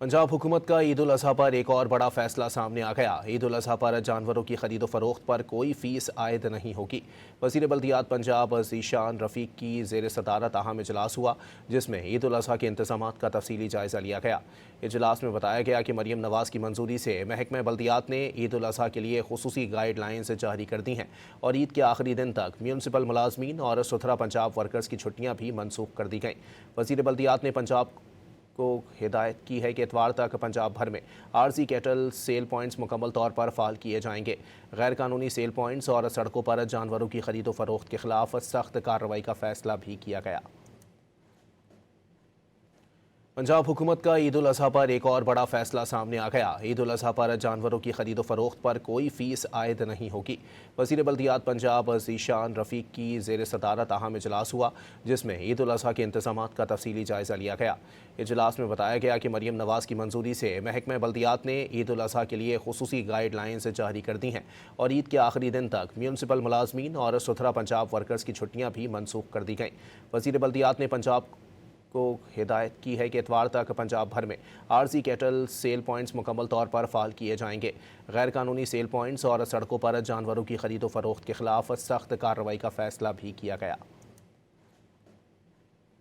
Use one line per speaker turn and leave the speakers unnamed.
पंजाब हुकूमत का ईद उल अजहा पर एक और बड़ा फैसला सामने आ गया। ईद उल अजहा पर जानवरों की खरीदो फरोख्त पर कोई फीस आयद नहीं होगी। वज़ीर बल्दियात पंजाब ज़ीशान रफ़ीक की ज़ेर सदारत अहम इजलास हुआ, जिसमें ईद उल अजहा के इंतज़ामात का तफसीली जायज़ा लिया गया। इजलास में बताया गया कि मरियम नवाज़ की मंजूरी से महकमा बल्दियात ने ईद उल अजहा के लिए खुसूसी गाइडलाइंस जारी कर दी हैं और ईद के आखिरी दिन तक म्यूनसिपल मुलाजमीन और सुथरा पंजाब वर्कर्स की छुट्टियाँ भी मनसूख कर दी गईं। वज़ीर बल्दियात ने पंजाब को हिदायत की है कि इतवार तक पंजाब भर में आरजी कैटल सेल पॉइंट्स मुकम्मल तौर पर फाल किए जाएंगे। गैर कानूनी सेल पॉइंट्स और सड़कों पर जानवरों की खरीदो फरोख्त के खिलाफ सख्त कार्रवाई का फैसला भी किया गया। पंजाब हुकूमत का ईद उल अजहा पर एक और बड़ा फैसला सामने आ गया। ईद उल अजहा पर जानवरों की खरीदो फरोख्त पर कोई फीस आयद नहीं होगी। वज़ीर बल्दियात पंजाब ज़ीशान रफ़ीक की ज़ेर सदारत अहम इजलास हुआ, जिसमें ईद उल अजहा के इंतज़ामात का तफसीली जायज़ा लिया गया। इजलास में बताया गया कि मरियम नवाज़ की मंजूरी से महकमा बल्दियात ने ईद उल अजहा के लिए खुसूसी गाइडलाइंस जारी कर दी हैं और ईद के आखिरी दिन तक म्यूनसिपल मुलाजमीन और सुथरा पंजाब वर्कर्स की छुट्टियाँ भी मनसूख कर दी गईं। वज़ीर बल्दियात ने पंजाब को हिदायत की है कि इतवार तक पंजाब भर में आरजी कैटल सेल पॉइंट्स मुकम्मल तौर पर फाल किए जाएंगे। गैर कानूनी सेल पॉइंट्स और सड़कों पर जानवरों की खरीदो फरोख्त के खिलाफ सख्त कार्रवाई का फैसला भी किया गया।